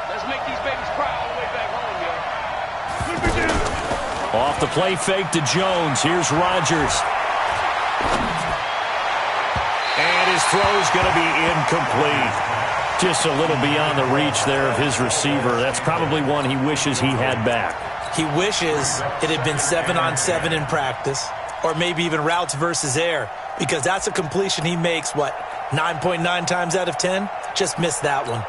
Let's make these babies cry all the way back home, yo. Off the play fake to Jones. Here's Rodgers. And his throw's going to be incomplete. Just a little beyond the reach there of his receiver. That's probably one he wishes he had back. He wishes it had been 7-on-7 in practice, or maybe even routes versus air, because that's a completion he makes, 9.9 times out of 10? Just missed that one.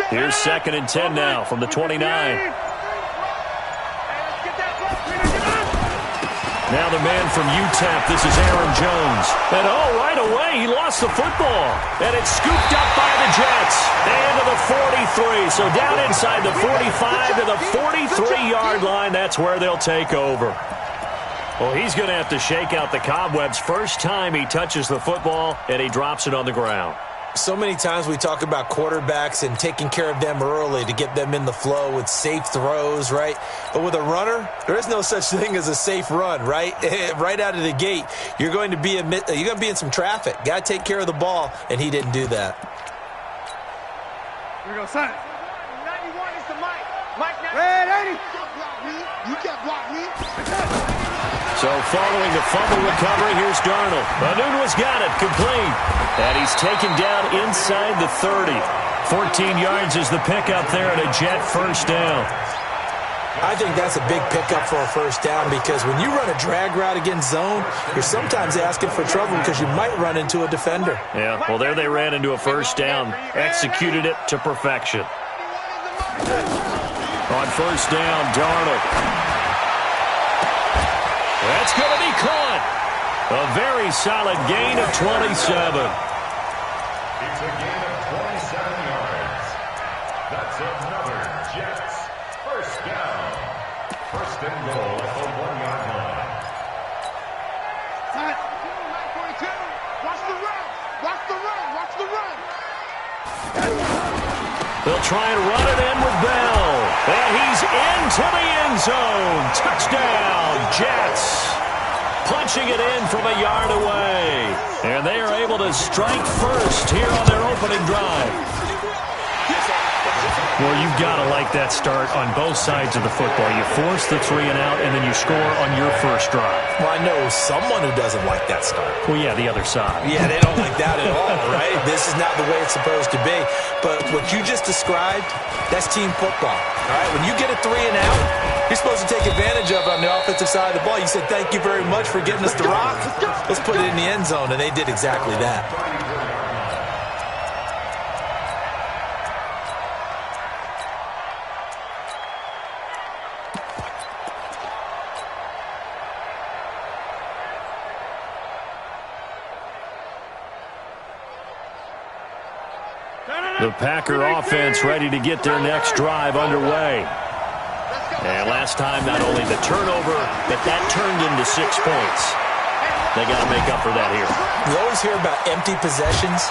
Here's 2nd and 10 now from the 29. Now the man from UTEP, this is Aaron Jones. And right away, he lost the football. And it's scooped up by the Jets. And to the 43. So down inside the 45 to the 43-yard line. That's where they'll take over. Well, he's going to have to shake out the cobwebs. First time he touches the football, and he drops it on the ground. So many times we talk about quarterbacks and taking care of them early to get them in the flow with safe throws, right? But with a runner, there is no such thing as a safe run, right? Right out of the gate, you're going to be in some traffic. Got to take care of the ball, and he didn't do that. Here we go, son. 91 is the mic. Mike, Red 80. You can't block me. So following the fumble recovery, here's Darnold. Anunwa's got it, complete. And he's taken down inside the 30. 14 yards is the pickup there at a Jet first down. I think that's a big pickup for a first down because when you run a drag route against zone, you're sometimes asking for trouble because you might run into a defender. Yeah, well, there they ran into a first down. Executed it to perfection. On first down, Darnold. That's going to be caught. A very solid gain of 27. It's a gain of 27 yards. That's another Jets first down. First and goal at the 1-yard line. Set. 42. Watch the run. Watch the run. Watch the run. They'll try and run it in with Bell. And he's into the end zone. Touchdown, Jets. Punching it in from a yard away. And they are able to strike first here on their opening drive. Well, you've got to like that start on both sides of the football. You force the 3 and out, and then you score on your first drive. Well, I know someone who doesn't like that start. Well, yeah, the other side. Yeah, they don't like that at all, right? This is not the way it's supposed to be. But what you just described, that's team football, all right? When you get a 3 and out, you're supposed to take advantage of it on the offensive side of the ball. You said, thank you very much for getting us the rock. Let's put it in the end zone, and they did exactly that. The Packer offense ready to get their next drive underway. And last time, not only the turnover, but that turned into 6 points. They got to make up for that here. You always hear about empty possessions,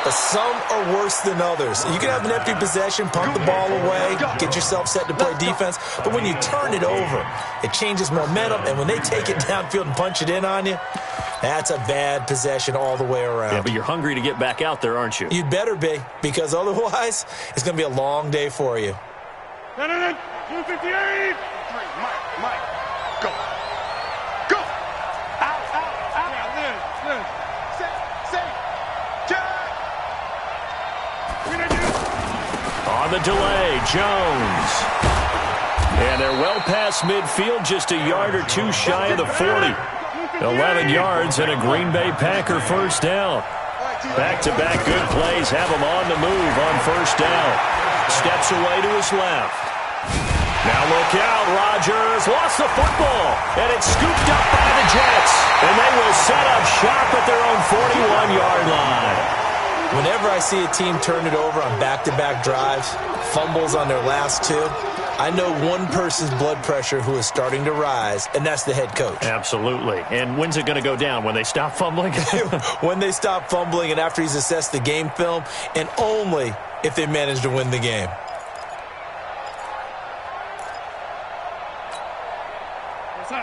but some are worse than others. You can have an empty possession, pump the ball away, get yourself set to play defense, but when you turn it over, it changes momentum, and when they take it downfield and punch it in on you, that's a bad possession all the way around. Yeah, but you're hungry to get back out there, aren't you? You'd better be, because otherwise, it's going to be a long day for you. 258. Mike, go. Go. Out. Yeah, Liz. Say. On the delay, Jones. And they're well past midfield, just a yard or two shy of the 40. 11 yards and a Green Bay Packer first down. Back-to-back good plays have him on the move on first down. Steps away to his left. Now look out, Rodgers lost the football, and it's scooped up by the Jets. And they will set up shop at their own 41-yard line. Whenever I see a team turn it over on back-to-back drives, fumbles on their last two, I know one person's blood pressure who is starting to rise, and that's the head coach. Absolutely. And when's it going to go down? When they stop fumbling? When they stop fumbling and after he's assessed the game film, and only if they manage to win the game.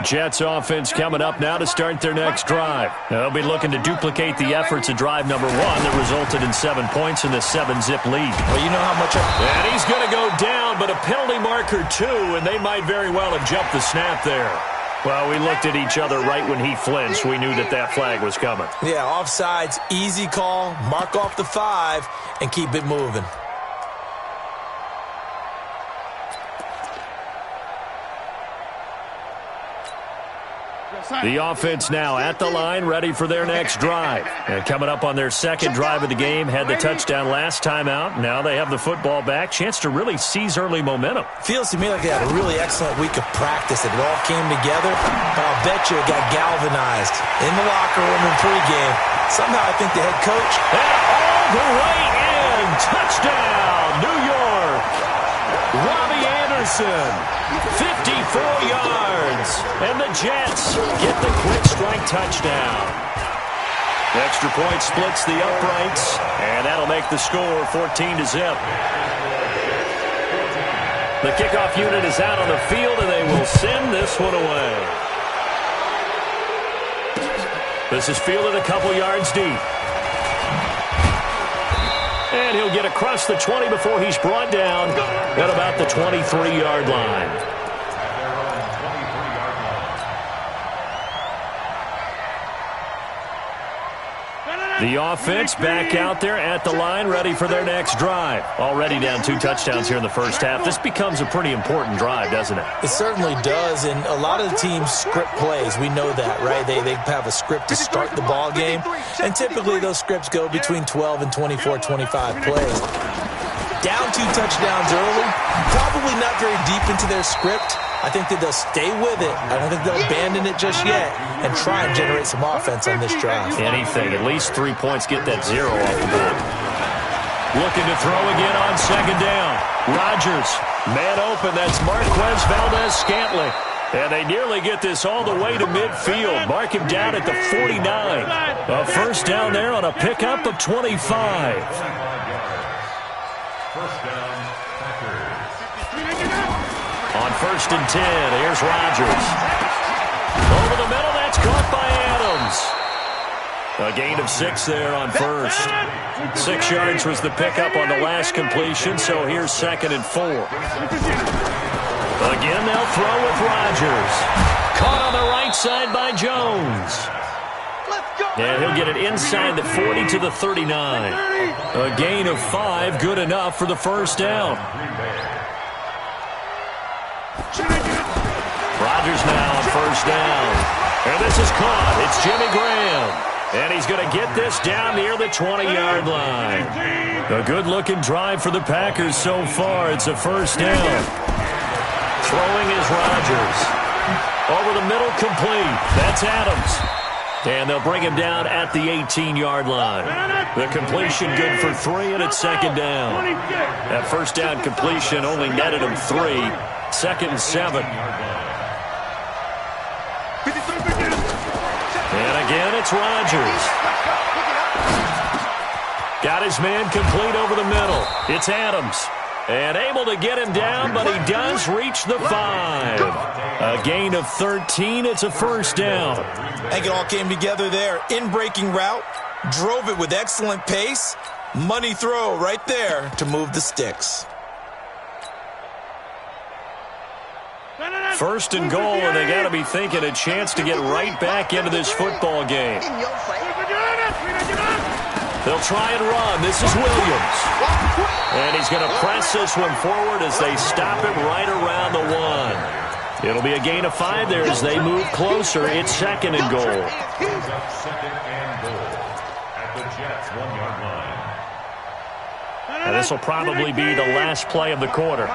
Jets offense coming up now to start their next drive. They'll be looking to duplicate the efforts of drive number 1 that resulted in 7 points in the 7-zip lead. Well, you know how much... And he's going to go down, but a penalty marker too, and they might very well have jumped the snap there. Well, we looked at each other right when he flinched. We knew that that flag was coming. Yeah, offsides, easy call, mark off the 5, and keep it moving. The offense now at the line, ready for their next drive. And coming up on their second drive of the game, had the touchdown last time out. Now they have the football back. Chance to really seize early momentum. Feels to me like they had a really excellent week of practice. It all came together, but I'll bet you it got galvanized in the locker room in pregame. Somehow I think the head coach... And all the way in! Touchdown, New York! Robbie Anderson, 54 yards, and the Jets get the quick strike touchdown. Extra point splits the uprights, and that'll make the score 14-0. The kickoff unit is out on the field, and they will send this one away. This is fielded a couple yards deep. And he'll get across the 20 before he's brought down at about the 23-yard line. The offense back out there at the line, ready for their next drive. Already down 2 touchdowns here in the first half. This becomes a pretty important drive, doesn't it? It certainly does, and a lot of the teams script plays. We know that, right? They have a script to start the ball game, and typically those scripts go between 12 and 24, 25 plays. Down 2 touchdowns early, probably not very deep into their script. I think that they'll stay with it. I don't think they'll abandon it just yet and try and generate some offense on this drive. Anything, at least 3 points, get that 0 off the board. Looking to throw again on second down. Rodgers, man open, that's Marquez Valdez-Scantling. And they nearly get this all the way to midfield. Mark him down at the 49. A first down there on a pickup of 25. First down, Packers. On first and 10, here's Rodgers. Over the middle, that's caught by Adams. A gain of 6 there on first. 6 yards was the pickup on the last completion, so here's second and 4. Again, they'll throw with Rodgers. Caught on the right side by Jones. And he'll get it inside the 40 to the 39. A gain of 5, good enough for the first down. Rodgers now on first down. And this is caught. It's Jimmy Graham. And he's going to get this down near the 20-yard line. A good-looking drive for the Packers so far. It's a first down. Throwing is Rodgers. Over the middle, complete. That's Adams. And they'll bring him down at the 18-yard line. The completion good for 3, and it's second down. That first down completion only netted him 3. Second and 7. And again, it's Rodgers. Got his man complete over the middle. It's Adams. And able to get him down, but he does reach the 5. A gain of 13. It's a first down. I think it all came together there. In-breaking route. Drove it with excellent pace. Money throw right there to move the sticks. First and goal, and they got to be thinking a chance to get right back into this football game. They'll try and run. This is Williams. And he's going to press this one forward as they stop it right around the 1. It'll be a gain of 5 there as they move closer. It's 2nd and goal. Brings up 2nd and goal at the Jets' 1-yard line. And this will probably be the last play of the quarter.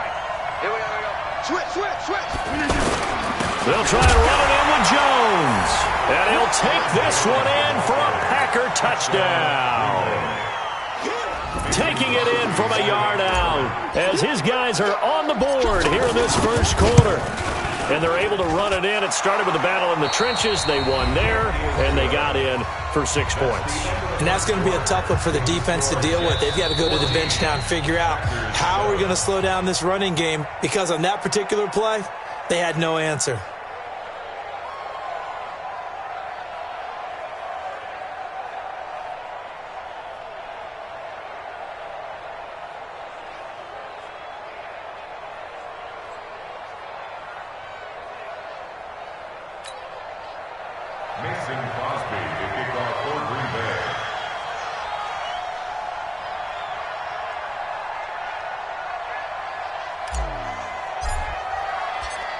Switch. They'll try and run it in with Jones. And he'll take this one in for a Packer touchdown. Taking it in from a yard out as his guys are on the board here in this first quarter. And they're able to run it in. It started with a battle in the trenches. They won there, and they got in for 6 points. And that's going to be a tough one for the defense to deal with. They've got to go to the bench now and figure out how we're going to slow down this running game, because on that particular play, they had no answer.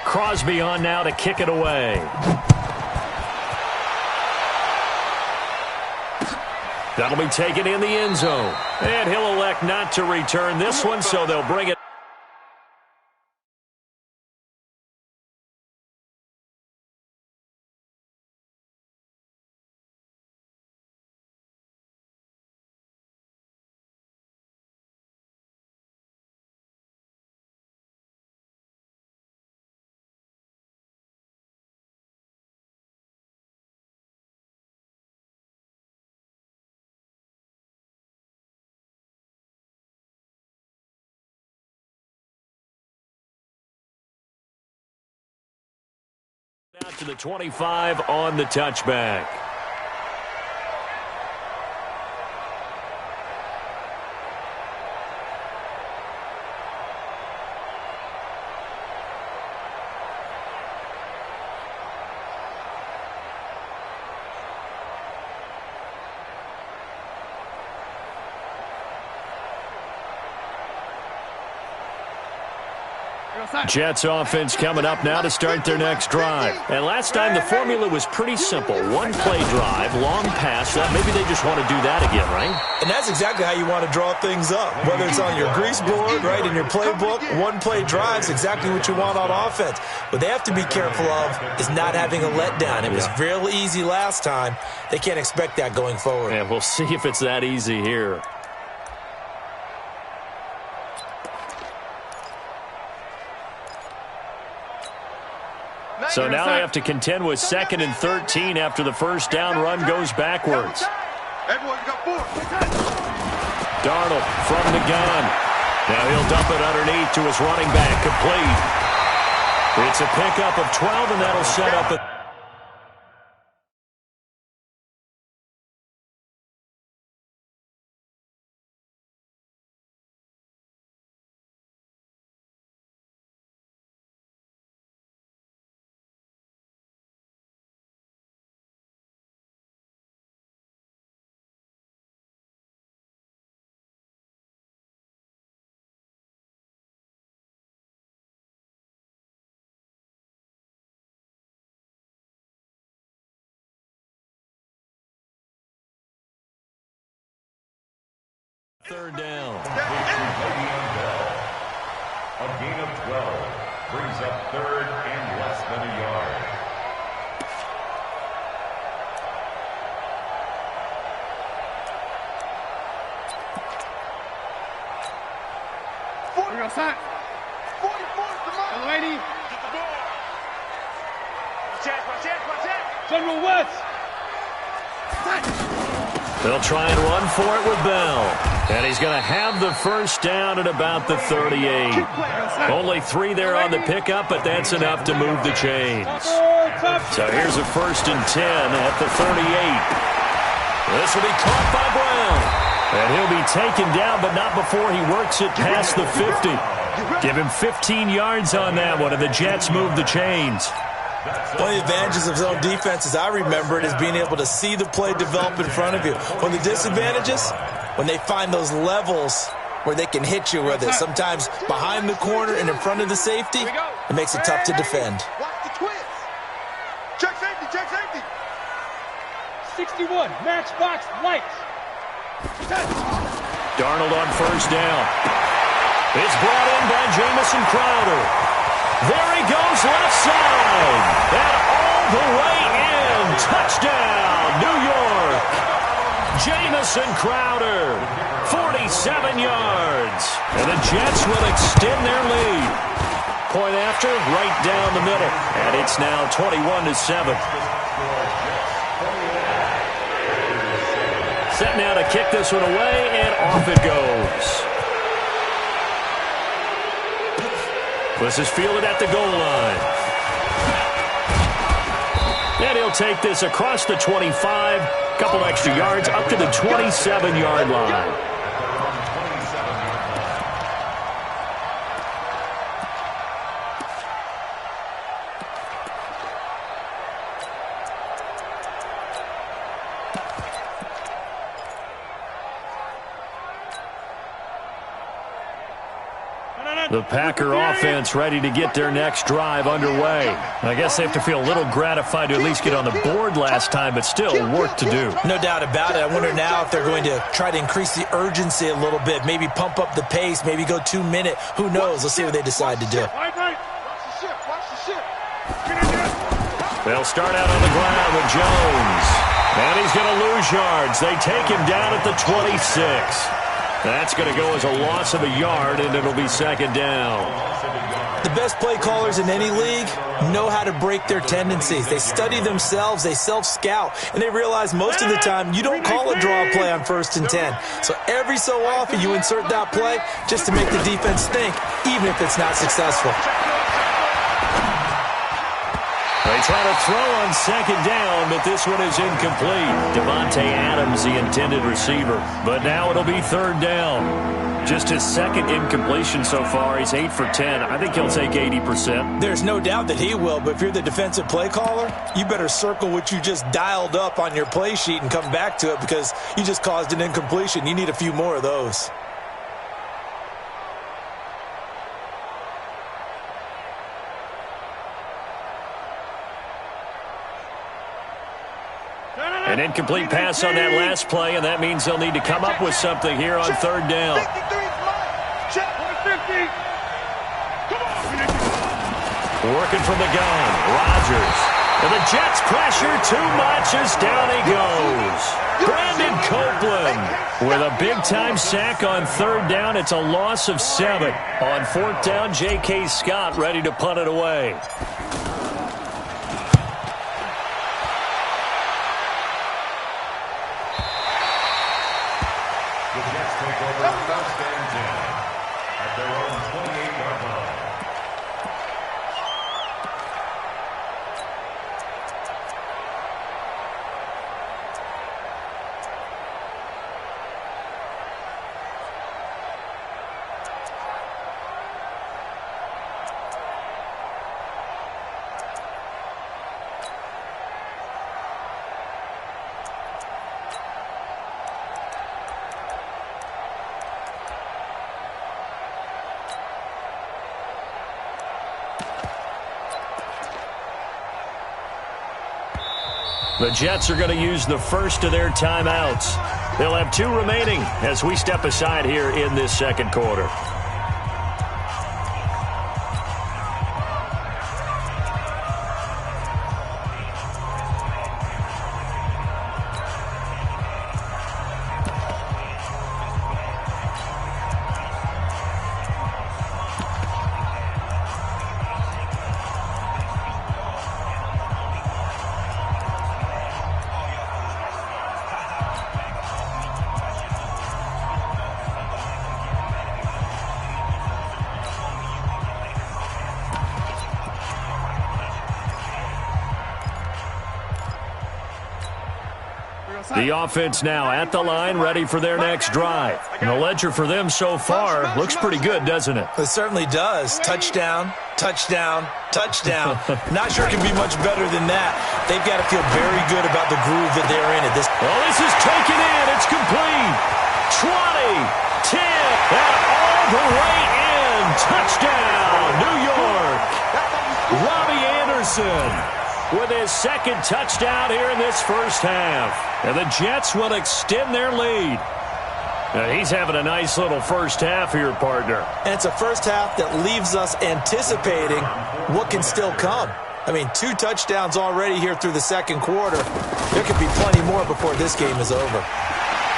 Crosby on now to kick it away. That'll be taken in the end zone. And he'll elect not to return this one, so they'll bring it. Out to the 25 on the touchback. Jets offense coming up now to start their next drive. And last time the formula was pretty simple. One play drive, long pass. Maybe they just want to do that again, right? And that's exactly how you want to draw things up. Whether it's on your grease board, right, in your playbook, one play drive's exactly what you want on offense. What they have to be careful of is not having a letdown. It was real easy last time. They can't expect that going forward. And we'll see if it's that easy here. So now they have to contend with 2nd and 13 after the first down run goes backwards. Darnold from the gun. Now he'll dump it underneath to his running back, complete. It's a pickup of 12, and that'll set up a... Third down. A gain of 12 brings up 3rd and less than a yard. We're outside. 44 is the mark. Lady. Get the ball. Watch out. General West. They'll try and run for it with Bell. And he's going to have the first down at about the 38. Only 3 there on the pickup, but that's enough to move the chains. So here's a 1st and 10 at the 38. This will be caught by Brown. And he'll be taken down, but not before he works it past the 50. Give him 15 yards on that one, and the Jets move the chains. One of the advantages of zone defense, as I remember it, is being able to see the play develop in front of you. One of the disadvantages, when they find those levels where they can hit you with it, sometimes behind the corner and in front of the safety, it makes it tough to defend. Watch the twist. Check safety, check safety. 61, matchbox lights. Darnold on first down. It's brought in by Jamison Crowder. There he goes left side. And all the way in. Touchdown, New York. Jamison Crowder, 47 yards. And the Jets will extend their lead. Point after, right down the middle. And it's now 21-7. Set now to kick this one away, and off it goes. This is fielded at the goal line. And he'll take this across the 25, couple extra yards, up to the 27-yard line. The Packer offense ready to get their next drive underway. I guess they have to feel a little gratified to at least get on the board last time, but still work to do. No doubt about it. I wonder now if they're going to try to increase the urgency a little bit, maybe pump up the pace, maybe go 2 minute. Who knows? Let's see what they decide to do. Watch the ship, watch the ship. They'll start out on the ground with Jones. And he's going to lose yards. They take him down at the 26. That's going to go as a loss of a yard, and it'll be second down. The best play callers in any league know how to break their tendencies. They study themselves, they self-scout, and they realize most of the time you don't call a draw play on 1st and 10. So every so often you insert that play just to make the defense think, even if it's not successful. They try to throw on second down, but this one is incomplete. Devontae Adams, the intended receiver. But now it'll be third down. Just his second incompletion so far. He's 8 for 10. I think he'll take 80%. There's no doubt that he will, but if you're the defensive play caller, you better circle what you just dialed up on your play sheet and come back to it because you just caused an incompletion. You need a few more of those. An incomplete pass on that last play, and that means they'll need to come up with something here on third down. Working from the gun, Rodgers. And the Jets pressure too much as down he goes. Brandon Copeland with a big-time sack on third down. It's a loss of 7. On fourth down, J.K. Scott ready to punt it away. The Jets are going to use the first of their timeouts. They'll have 2 remaining as we step aside here in this second quarter. The offense now at the line, ready for their next drive. And the ledger for them so far looks pretty good, doesn't it? It certainly does. Touchdown, touchdown, touchdown. Not sure it can be much better than that. They've got to feel very good about the groove that they're in at this. Well, this is taken in. It's complete. 20, 10, and all the way in. Touchdown, New York. Robbie Anderson with his second touchdown here in this first half. And the Jets will extend their lead. Now, he's having a nice little first half here, partner. And it's a first half that leaves us anticipating what can still come. I mean, 2 touchdowns already here through the second quarter. There could be plenty more before this game is over.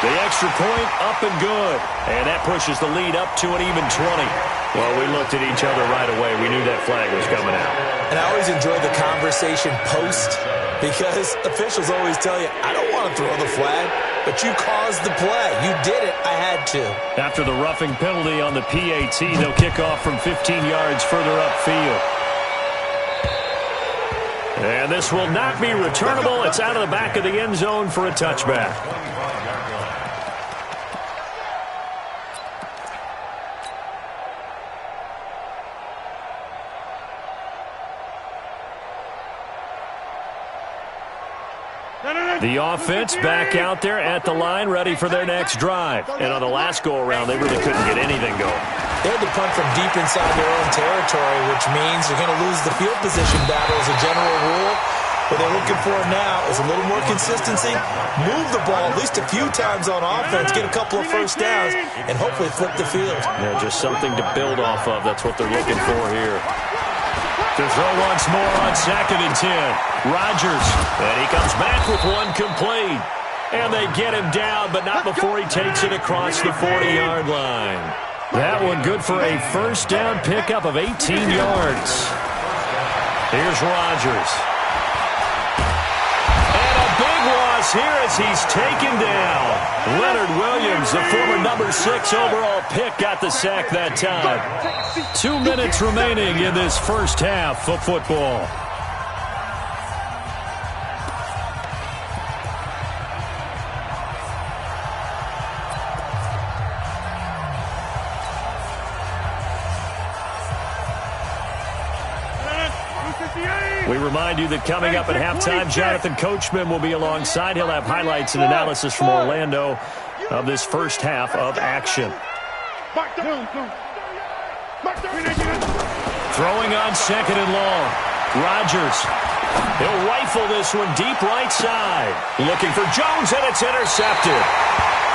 The extra point up and good. And that pushes the lead up to an even 20. Well, we looked at each other right away. We knew that flag was coming out. And I always enjoy the conversation post because officials always tell you, I don't want to throw the flag, but you caused the play. You did it. I had to. After the roughing penalty on the PAT, they'll kick off from 15 yards further upfield. And this will not be returnable. It's out of the back of the end zone for a touchback. The offense back out there at the line, ready for their next drive. And on the last go-around, they really couldn't get anything going. They had to punt from deep inside their own territory, which means you're going to lose the field position battle as a general rule. What they're looking for now is a little more consistency, move the ball at least a few times on offense, get a couple of first downs, and hopefully flip the field. Yeah, just something to build off of. That's what they're looking for here. To throw once more on 2nd and 10. Rodgers, and he comes back with one complete. And they get him down, but not before he takes it across the 40-yard line. That one good for a first down pickup of 18 yards. Here's Rodgers. And a big loss here as he's taken down. Leonard Williams, the former number 6 overall pick, got the sack that time. 2 minutes remaining in this first half of football. We remind you that coming up at halftime, Jonathan Coachman will be alongside. He'll have highlights and analysis from Orlando of this first half of action. Throwing on 2nd and long. Rodgers. He'll rifle this one deep right side. Looking for Jones, and it's intercepted.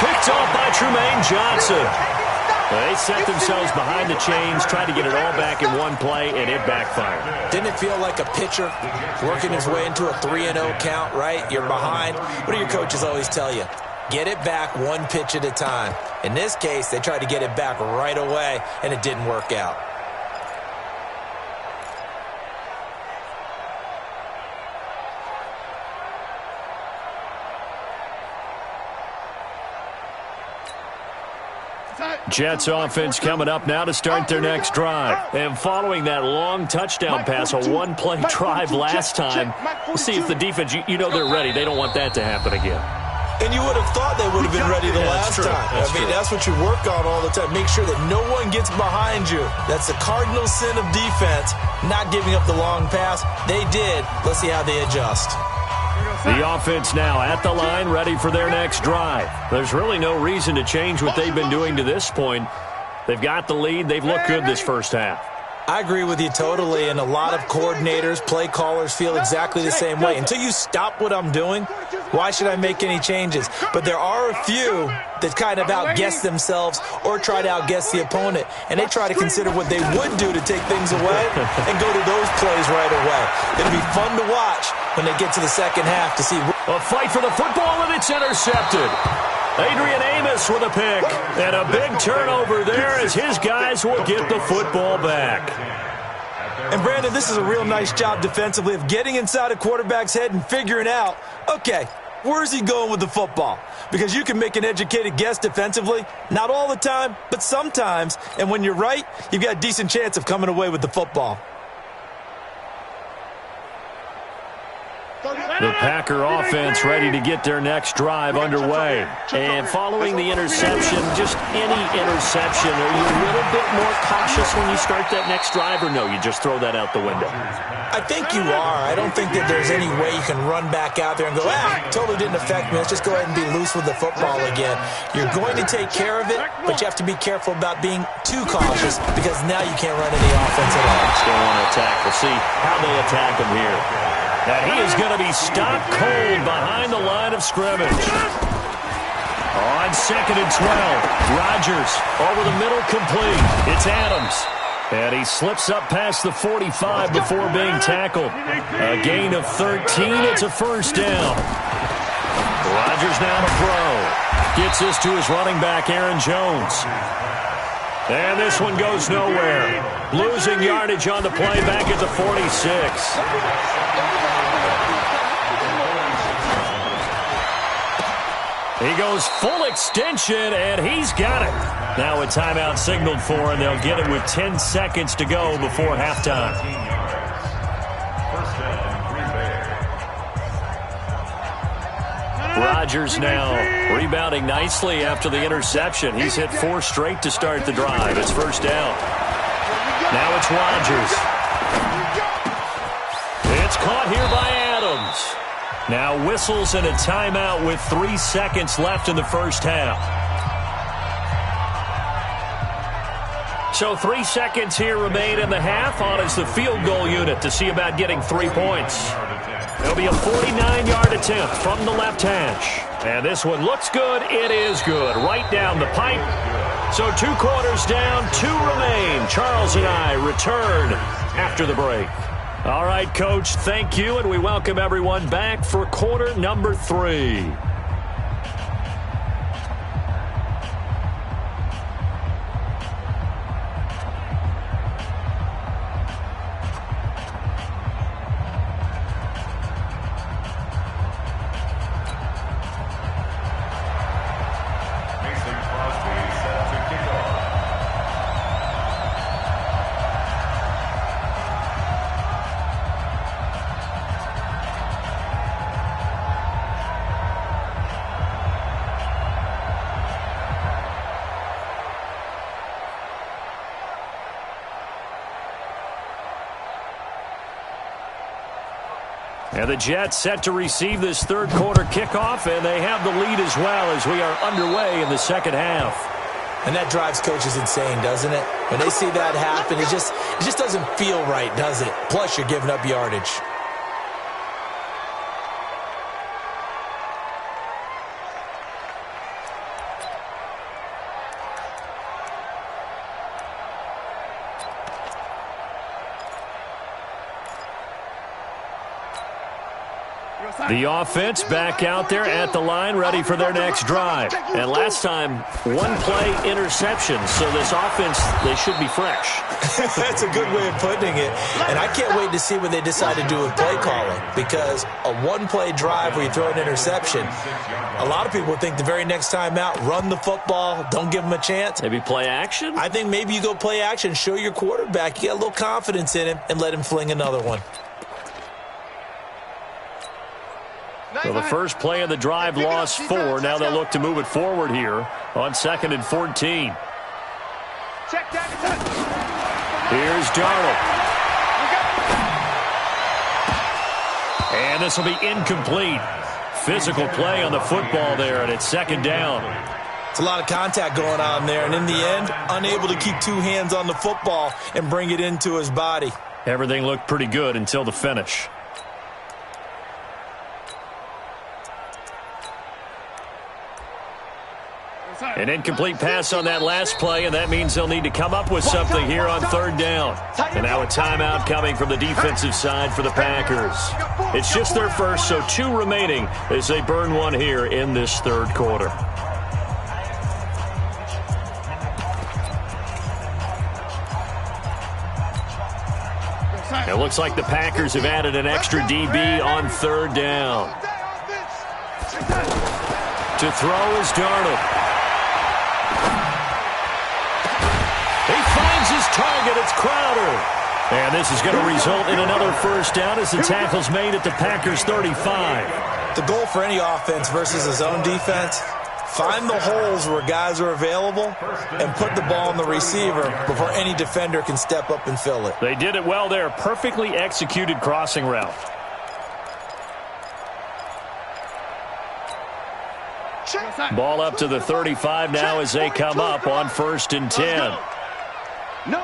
Picked off by Trumaine Johnson. They set themselves behind the chains, tried to get it all back in one play, and it backfired. Didn't it feel like a pitcher working his way into a 3-0 count, right? You're behind. What do your coaches always tell you? Get it back one pitch at a time. In this case, they tried to get it back right away, and it didn't work out. Jets offense coming up now to start their next drive. And following that long touchdown pass, a one-play drive last time, we'll see if the defense, you know they're ready. They don't want that to happen again. And you would have thought they would have been ready the last time. I mean, that's what you work on all the time. Make sure that no one gets behind you. That's the cardinal sin of defense, not giving up the long pass. They did. Let's see how they adjust. The offense now at the line, ready for their next drive. There's really no reason to change what they've been doing to this point. They've got the lead. They've looked good this first half. I agree with you totally, and a lot of coordinators, play callers feel exactly the same way. Until you stop what I'm doing, why should I make any changes? But there are a few that kind of outguess themselves or try to outguess the opponent, and they try to consider what they would do to take things away and go to those plays right away. It'll be fun to watch when they get to the second half to see. A fight for the football, and it's intercepted. Adrian Amos with a pick, and a big turnover there as his guys will get the football back. And, Brandon, this is a real nice job defensively of getting inside a quarterback's head and figuring out, okay, where's he going with the football? Because you can make an educated guess defensively, not all the time, but sometimes. And when you're right, you've got a decent chance of coming away with the football. The Packer offense ready to get their next drive underway. And following the interception, just any interception, are you a little bit more cautious when you start that next drive, or no, you just throw that out the window? I think you are. I don't think that there's any way you can run back out there and go, totally didn't affect me. Let's just go ahead and be loose with the football again. You're going to take care of it, but you have to be careful about being too cautious because now you can't run any offense at all. Still want to attack. We'll see how they attack him here. And he is going to be stopped cold behind the line of scrimmage. On 2nd and 12, Rodgers over the middle complete. It's Adams. And he slips up past the 45 before being tackled. A gain of 13. It's a first down. Rodgers now to throw. Gets this to his running back, Aaron Jones. And this one goes nowhere. Losing yardage on the play back at the 46. He goes full extension, and he's got it. Now a timeout signaled for, and they'll get it with 10 seconds to go before halftime. Rodgers now rebounding nicely after the interception. He's hit 4 straight to start the drive. It's first down. Now it's Rodgers. It's caught here by Adams. Now whistles and a timeout with 3 seconds left in the first half. So 3 seconds here remain in the half. On is the field goal unit to see about getting 3 points. There'll be a 49-yard attempt from the left hash. And this one looks good. It is good. Right down the pipe. So 2 quarters down, 2 remain. Charles and I return after the break. All right, Coach, thank you, and we welcome everyone back for quarter number 3. And the Jets set to receive this third quarter kickoff, and they have the lead as well as we are underway in the second half. And that drives coaches insane, doesn't it? When they see that happen, it just doesn't feel right, does it? Plus, you're giving up yardage. The offense back out there at the line, ready for their next drive. And last time, 1-play interception. So this offense, they should be fresh. That's a good way of putting it. And I can't wait to see what they decide to do with play calling. Because a 1-play drive where you throw an interception, a lot of people think the very next time out, run the football, don't give them a chance. Maybe play action? I think maybe you go play action, show your quarterback, you got a little confidence in him, and let him fling another one. So the first play of the drive lost 4. Now they'll look to move it forward here on 2nd and 14. Here's Darnold. And this will be incomplete. Physical play on the football there, and it's 2nd down. It's a lot of contact going on there, and in the end, unable to keep 2 hands on the football and bring it into his body. Everything looked pretty good until the finish. An incomplete pass on that last play, and that means they'll need to come up with something here on 3rd down. And now a timeout coming from the defensive side for the Packers. It's just their first, so 2 remaining as they burn one here in this 3rd quarter. It looks like the Packers have added an extra DB on 3rd down. To throw is Darnold. He finds his target. It's Crowder. And this is going to result in another first down as the tackle's made at the Packers' 35. The goal for any offense versus a zone defense, find the holes where guys are available and put the ball on the receiver before any defender can step up and fill it. They did it well there. Perfectly executed crossing route. Ball up to the 35 now as they come up on 1st and 10. No.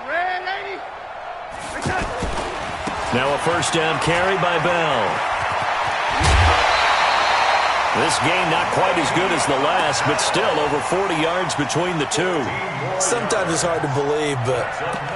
Red lady. Now a first down carry by Bell. This game not quite as good as the last, but still over 40 yards between the two. Sometimes it's hard to believe, but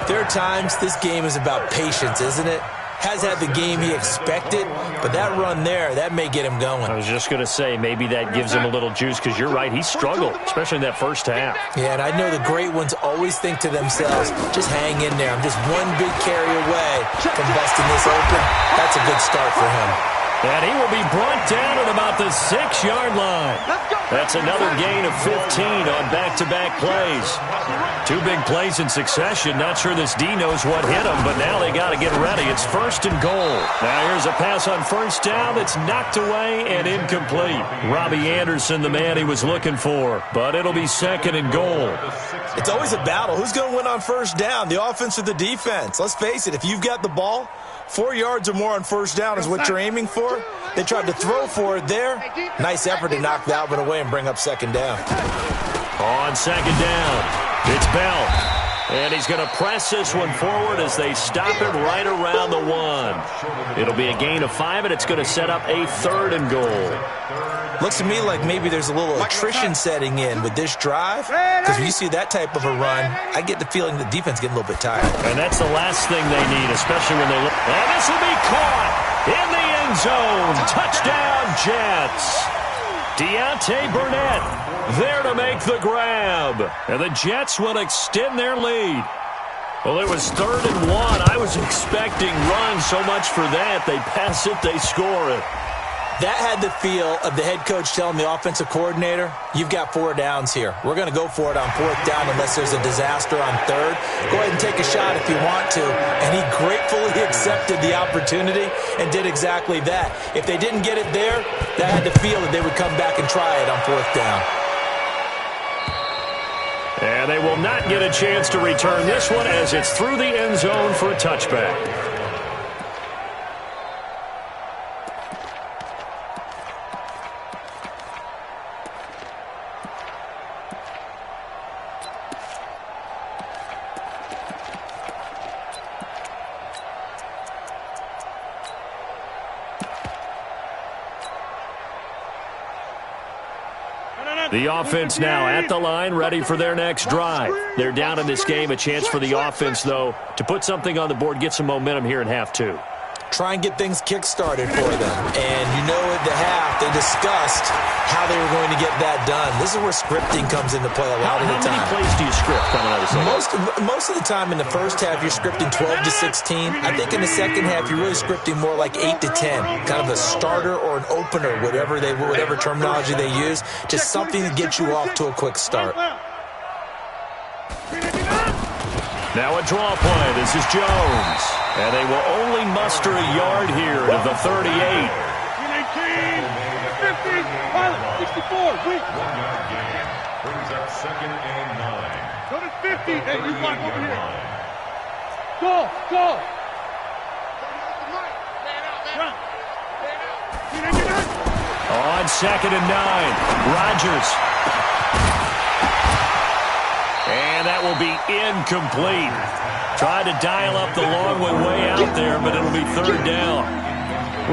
there are times this game is about patience, isn't it? Has had the game he expected, but that run there, that may get him going. I was just going to say, maybe that gives him a little juice, because you're right, he struggled, especially in that first half. Yeah, and I know the great ones always think to themselves, just hang in there. I'm just one big carry away from busting this open. That's a good start for him. And he will be brought down at about the 6-yard line. That's another gain of 15 on back-to-back plays. 2 big plays in succession. Not sure this D knows what hit him, but now they got to get ready. It's 1st and goal. Now here's a pass on first down that's knocked away and incomplete. Robbie Anderson, the man he was looking for, but it'll be 2nd and goal. It's always a battle. Who's going to win on first down, the offense or the defense? Let's face it, if you've got the ball, 4 yards or more on first down is what you're aiming for. They tried to throw for it there. Nice effort to knock that one away and bring up 2nd down. On 2nd down, it's Bell. And he's going to press this one forward as they stop it right around the 1. It'll be a gain of 5, and it's going to set up a 3rd and goal. Looks to me like maybe there's a little attrition setting in with this drive, because when you see that type of a run, I get the feeling the defense getting a little bit tired. And that's the last thing they need, especially when they look. And this will be caught in the end zone. Touchdown, Jets. Deontay Burnett there to make the grab. And the Jets will extend their lead. Well, it was 3rd and 1. I was expecting runs so much for that. They pass it, they score it. That had the feel of the head coach telling the offensive coordinator, you've got 4 downs here. We're going to go for it on 4th down unless there's a disaster on 3rd. Go ahead and take a shot if you want to. And he gratefully accepted the opportunity and did exactly that. If they didn't get it there, that had the feel that they would come back and try it on 4th down. And they will not get a chance to return this one as it's through the end zone for a touchback. The offense now at the line, ready for their next drive. They're down in this game. A chance for the offense, though, to put something on the board, get some momentum here in half 2. Try and get things kick-started for them. And you know at the half, they discussed how they were going to get that done. This is where scripting comes into play a lot of the time. How many plays do you script coming out of the second? Most of the time in the first half, you're scripting 12 to 16. I think in the second half, you're really scripting more like 8 to 10. Kind of a starter or an opener, whatever terminology they use. Just something to get you off to a quick start. Now a draw play. This is Jones. And they will only muster a yard here to the 38. 18, 50, 64, wait. 1-yard gain. Brings up 2nd and 9. Go to 50. Hey, you block over here. Go. On 2nd and 9. Rodgers. And that will be incomplete. Tried to dial up the long way out there, but it'll be 3rd down.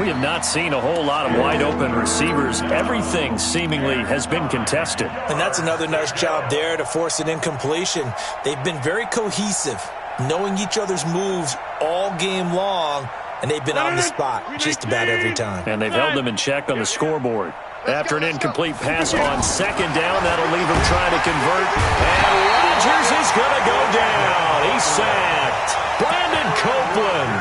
We have not seen a whole lot of wide-open receivers. Everything seemingly has been contested. And that's another nice job there to force an incompletion. They've been very cohesive, knowing each other's moves all game long, and they've been on the spot just about every time. And they've held them in check on the scoreboard. After an incomplete pass on 2nd down, that'll leave them trying to convert. And Rodgers is going to go down. He's sacked. Brandon Copeland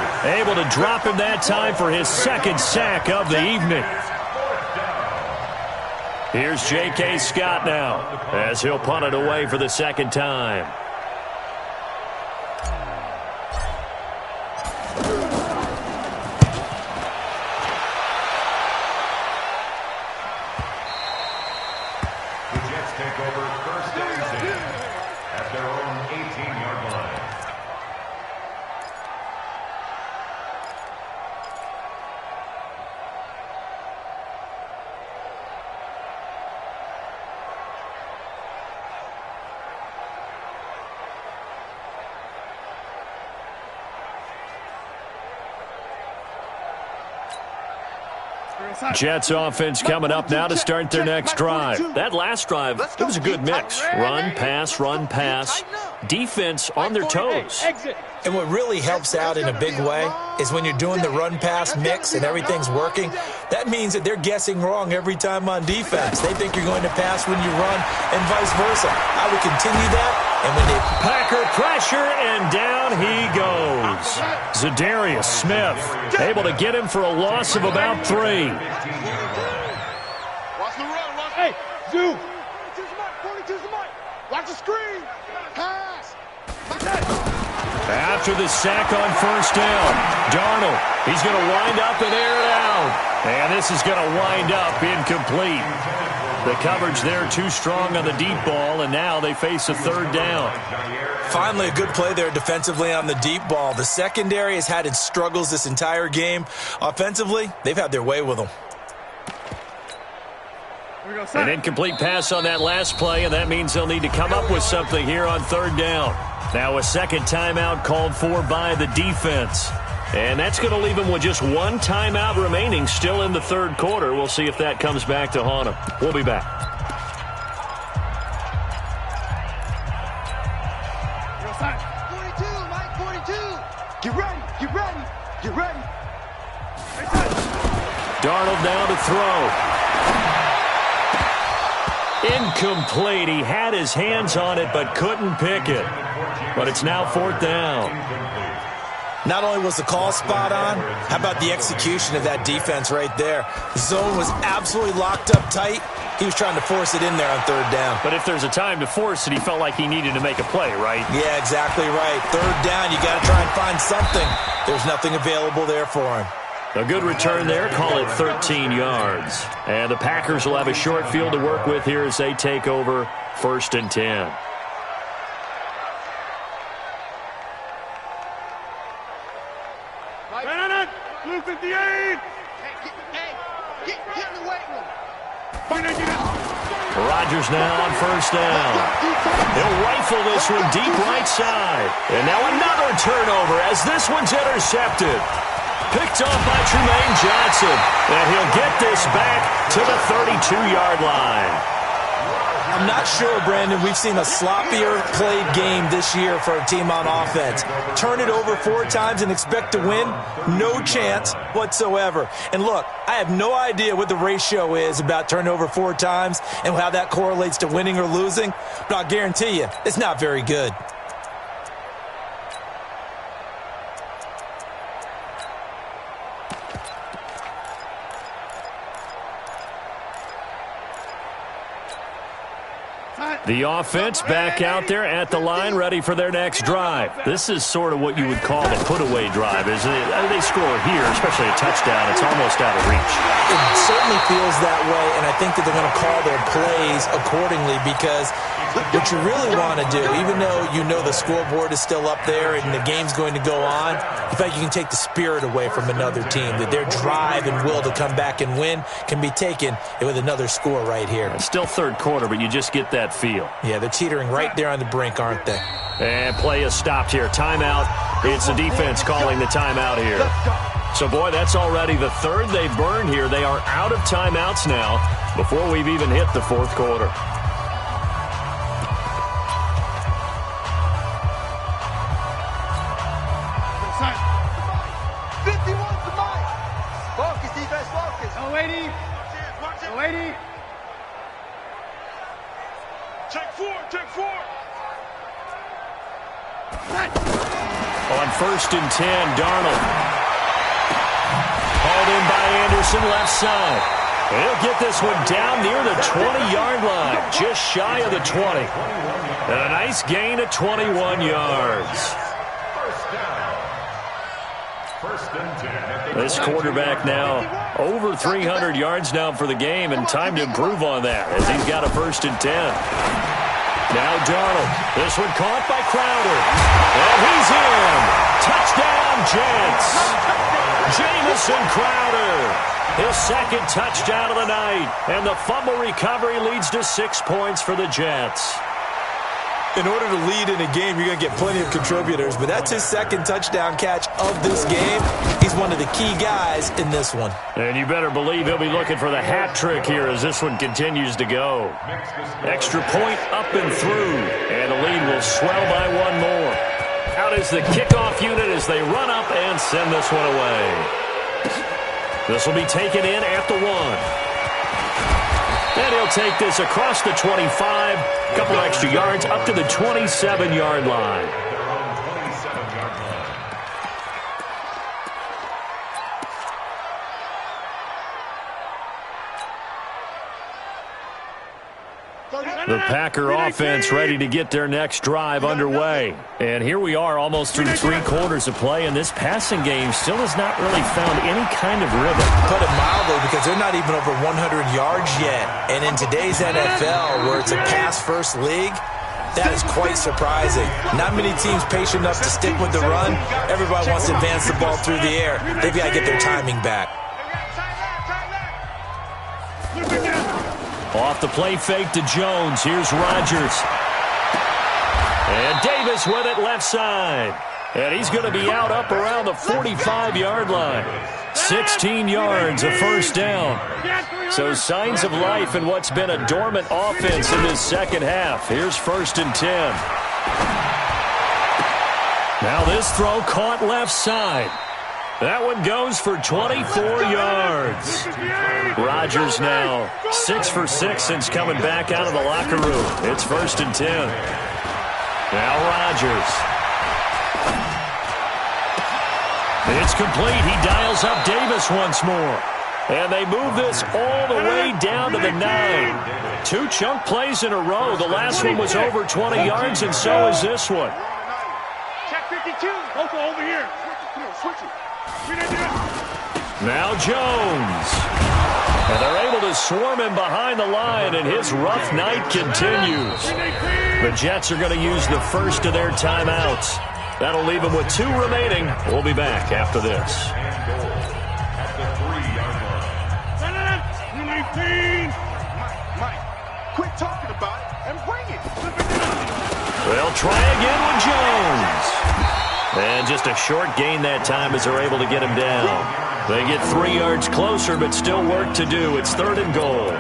able to drop him that time for his 2nd sack of the evening. Here's J.K. Scott now as he'll punt it away for the 2nd time. Jets offense coming up now to start their next drive. That last drive, it was a good mix. Run, pass. Defense on their toes. And what really helps out in a big way is when you're doing the run-pass mix and everything's working, that means that they're guessing wrong every time on defense. They think you're going to pass when you run and vice versa. I would continue that. And when they Packer pressure, and down he goes. Zadarius Smith able to get him for a loss of about 3. Watch the run. Watch. Hey, Zoo. 42's the mic. Watch the screen. Pass. After the sack on first down, Darnold, he's going to wind up and air it out. And this is going to wind up incomplete. The coverage there too strong on the deep ball, and now they face a third down. Finally, a good play there defensively on the deep ball. The secondary has had its struggles this entire game. Offensively, they've had their way with them. An incomplete pass on that last play, and that means they'll need to come up with something here on third down. Now a second timeout called for by the defense. And that's going to leave them with just one timeout remaining still in the third quarter. We'll see if that comes back to haunt them. We'll be back. Get ready. Darnold now to throw. Incomplete. He had his hands on it but couldn't pick it. But it's now fourth down. Not only was the call spot on, how about the execution of that defense right there? The zone was absolutely locked up tight. He was trying to force it in there on third down. But if there's a time to force it, he felt like he needed to make a play, right? Yeah, exactly right. Third down, you got to try and find something. There's nothing available there for him. A good return there, call it 13 yards. And the Packers will have a short field to work with here as they take over first and 10. Blue 58. Hey, get in the weight room. Rodgers now on first down. He'll rifle this one deep right side. And now another turnover as this one's intercepted. Picked off by Tremaine Johnson. And he'll get this back to the 32-yard line. I'm not sure, Brandon, we've seen a sloppier played game this year for a team on offense. Turn it over 4 times and expect to win? No chance whatsoever. And look, I have no idea what the ratio is about turning over 4 times and how that correlates to winning or losing, but I'll guarantee you, it's not very good. The offense back out there at the line, ready for their next drive. This is sort of what you would call a put-away drive, isn't it? They score here, especially a touchdown. It's almost out of reach. It certainly feels that way, and I think that they're going to call their plays accordingly because what you really want to do, even though you know the scoreboard is still up there and the game's going to go on, in fact, you can take the spirit away from another team, that their drive and will to come back and win can be taken with another score right here. It's still third quarter, but you just get that feel. Yeah, they're teetering right there on the brink, aren't they? And play is stopped here. Timeout. It's the defense calling the timeout here. So, boy, that's already the third they've burned here. They are out of timeouts now before we've even hit the fourth quarter. On first and 10, Darnold. Hauled in by Anderson, left side. And he'll get this one down near the 20-yard line, just shy of the 20. And a nice gain of 21 yards. This quarterback now over 300 yards now for the game, and time to improve on that as he's got a first and 10. Now Darnold. This one caught by Crowder. And he's in. Touchdown, Jets. Jamison Crowder. His second touchdown of the night. And the fumble recovery leads to 6 points for the Jets. In order to lead in a game, you're going to get plenty of contributors, but that's his second touchdown catch of this game. He's one of the key guys in this one. And you better believe he'll be looking for the hat trick here as this one continues to go. Extra point up and through, and the lead will swell by one more. Out is the kickoff unit as they run up and send this one away. This will be taken in at the 1. And he'll take this across the 25, a couple extra yards up to the 27-yard line. The Packer offense ready to get their next drive underway. And here we are almost through 3 quarters of play, and this passing game still has not really found any kind of rhythm. Put it mildly, because they're not even over 100 yards yet. And in today's NFL, where it's a pass-first league, that is quite surprising. Not many teams patient enough to stick with the run. Everybody wants to advance the ball through the air. They've got to get their timing back. Off the play fake to Jones. Here's Rodgers. And Davis with it left side. And he's going to be out up around the 45-yard line. 16 yards, a first down. So signs of life in what's been a dormant offense in this second half. Here's 1st and 10. Now this throw caught left side. That one goes for 24 yards. Rodgers now 6 for 6 since coming back out of the locker room. It's 1st and 10. Now Rodgers. It's complete. He dials up Davis once more. And they move this all the way down to the 9. 2 chunk plays in a row. The last one was over 20 yards, and so is this one. Check 52. Also over here. Switch it. Now Jones. And they're able to swarm him behind the line, and his rough night continues. The Jets are going to use the first of their timeouts. That'll leave them with 2 remaining. We'll be back after this. Quit talking about it and bring it. They'll try again with Jones. And just a short gain that time as they're able to get him down. They get 3 yards closer, but still work to do. It's 3rd and goal.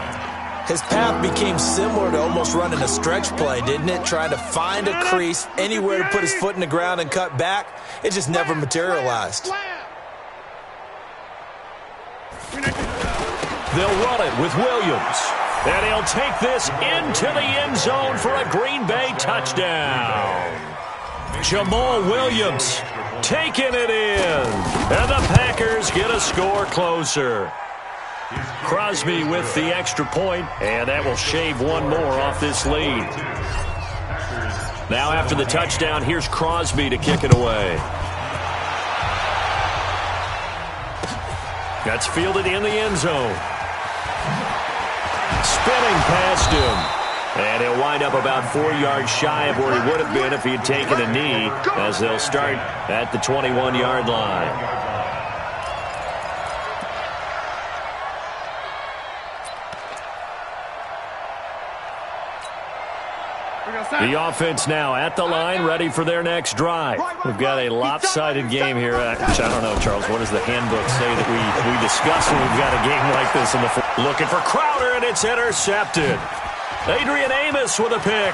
His path became similar to almost running a stretch play, didn't it? Trying to find a crease, anywhere to put his foot in the ground and cut back. It just never materialized. They'll run it with Williams. And he'll take this into the end zone for a Green Bay touchdown. Jamal Williams taking it in. And the Packers get a score closer. Crosby with the extra point, and that will shave 1 more off this lead. Now after the touchdown, here's Crosby to kick it away. That's fielded in the end zone. Spinning past him. And he'll wind up about 4 yards shy of where he would have been if he had taken a knee, as they'll start at the 21-yard line. The offense now at the line, ready for their next drive. We've got a lopsided game here. Which I don't know, Charles, what does the handbook say that we discuss when we've got a game like this in the looking for Crowder, and it's intercepted. Adrian Amos with a pick.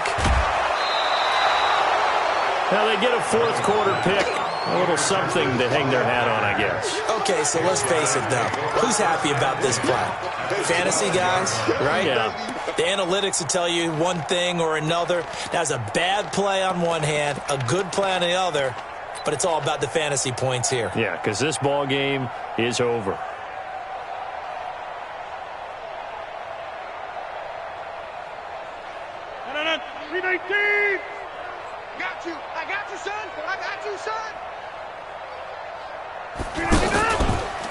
Now they get a 4th quarter pick. A little something to hang their hat on, I guess. Okay, so let's face it, though. Who's happy about this play? Fantasy guys, right? Yeah. The analytics will tell you one thing or another. That's a bad play on one hand, a good play on the other, but it's all about the fantasy points here. Yeah, because this ball game is over.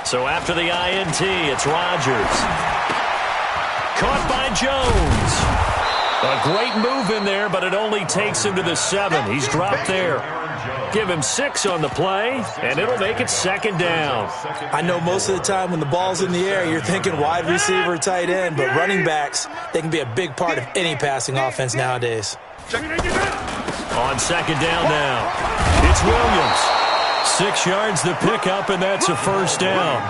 So after the INT, it's Rodgers. Caught by Jones. A great move in there, but it only takes him to the 7. He's dropped there. Give him 6 on the play, and it'll make it 2nd down. I know most of the time when the ball's in the air, you're thinking wide receiver, tight end, but running backs, they can be a big part of any passing offense nowadays. Check it. On second down now, it's Williams. 6 yards the pickup, and that's a first down.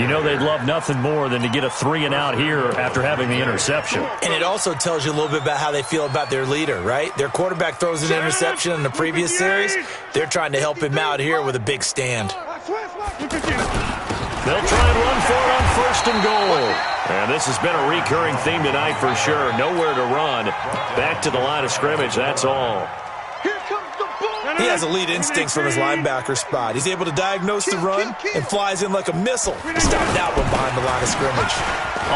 You know they'd love nothing more than to get a 3-and-out here after having the interception. And it also tells you a little bit about how they feel about their leader, right? Their quarterback throws an interception in the previous series. They're trying to help him out here with a big stand. They'll try and run for it on first and goal. And this has been a recurring theme tonight for sure. Nowhere to run. Back to the line of scrimmage, that's all. He has elite instincts from his linebacker spot. He's able to diagnose the run and flies in like a missile to stop that one behind the line of scrimmage.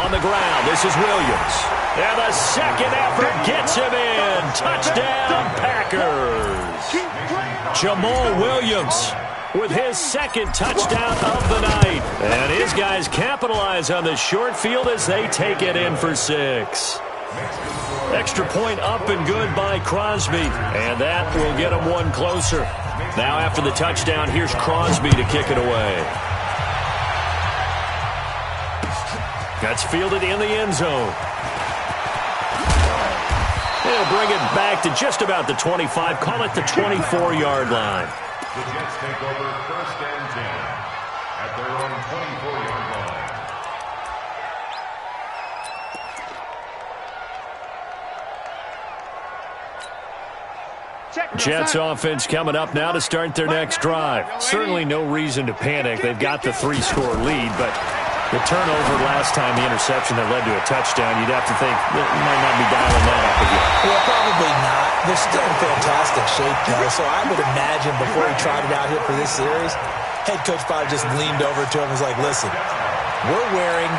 On the ground, this is Williams. And the second effort gets him in. Touchdown, Packers. Jamal Williams with his second touchdown of the night. And his guys capitalize on the short field as they take it in for 6. Extra point up and good by Crosby. And that will get him one closer. Now after the touchdown, here's Crosby to kick it away. That's fielded in the end zone. He'll bring it back to just about the 25. Call it the 24-yard line. The Jets take over first and 10 at their own 24-yard line. Jets offense coming up now to start their next drive. Certainly no reason to panic. They've got the 3-score lead, but the turnover last time, the interception that led to a touchdown, you'd have to think that might not be dialing that up again. Well, probably not. They're still in fantastic shape, though, so I would imagine before he tried it out here for this series, head coach probably just leaned over to him and was like, listen, we're wearing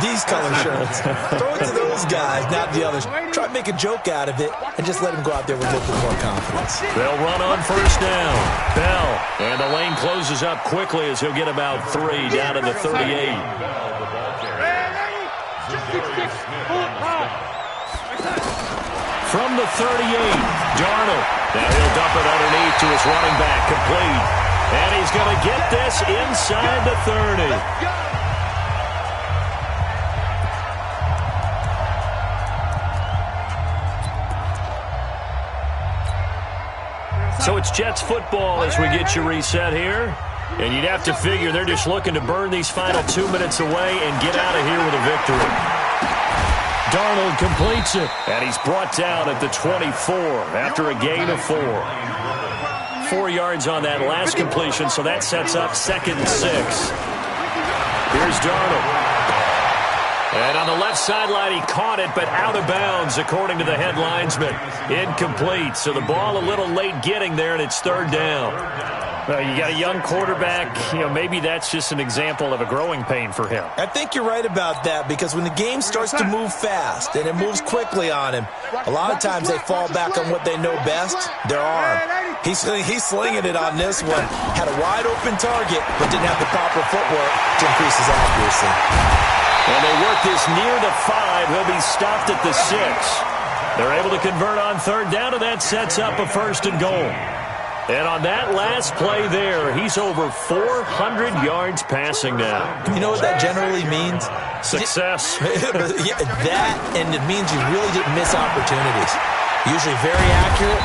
these color shirts. Throw it to those guys, not the others. Try to make a joke out of it and just let them go out there with a little bit more confidence. They'll run on first down. Bell. And the lane closes up quickly as he'll get about 3 down to the 38. From the 38, Darnold. Now he'll dump it underneath to his running back, complete. And he's going to get this inside the 30. So it's Jets football as we get you reset here. And you'd have to figure they're just looking to burn these final 2 minutes away and get out of here with a victory. Darnold completes it, and he's brought down at the 24 after a gain of 4. 4 yards on that last completion, so that sets up 2nd and 6. Here's Darnold. And on the left sideline, he caught it, but out of bounds, according to the head linesman. Incomplete, so the ball a little late getting there, and it's 3rd down. Well, you got a young quarterback. Maybe that's just an example of a growing pain for him. I think you're right about that, because when the game starts to move fast and it moves quickly on him, a lot of times they fall back on what they know best, their arm. He's slinging it on this one. Had a wide-open target, but didn't have the proper footwork to increase his accuracy. And they work this near the 5. He'll be stopped at the 6. They're able to convert on 3rd down, and that sets up a 1st and goal. And on that last play there, he's over 400 yards passing now. You know what that generally means? Success. Yeah, that, and it means you really didn't miss opportunities. Usually very accurate.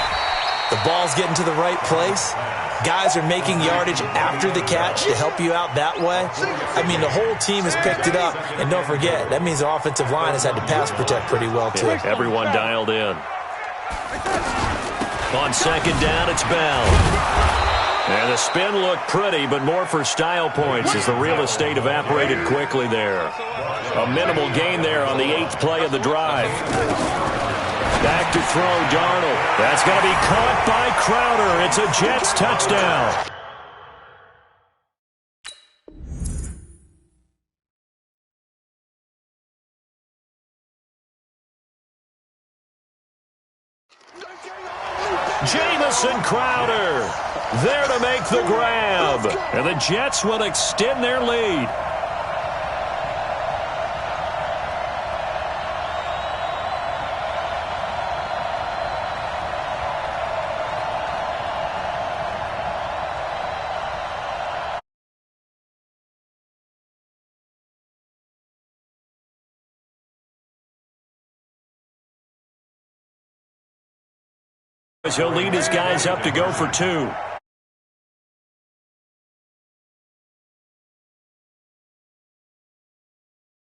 The ball's getting to the right place. Guys are making yardage after the catch to help you out that way. I mean, the whole team has picked it up. And don't forget, that means the offensive line has had to pass protect pretty well, too. Yeah, everyone dialed in. On 2nd down, it's Bell. And the spin looked pretty, but more for style points as the real estate evaporated quickly there. A minimal gain there on the 8th play of the drive. Back to throw, Darnold. That's going to be caught by Crowder. It's a Jets touchdown. Jamison Crowder there to make the grab. And the Jets will extend their lead. He'll lead his guys up to go for two.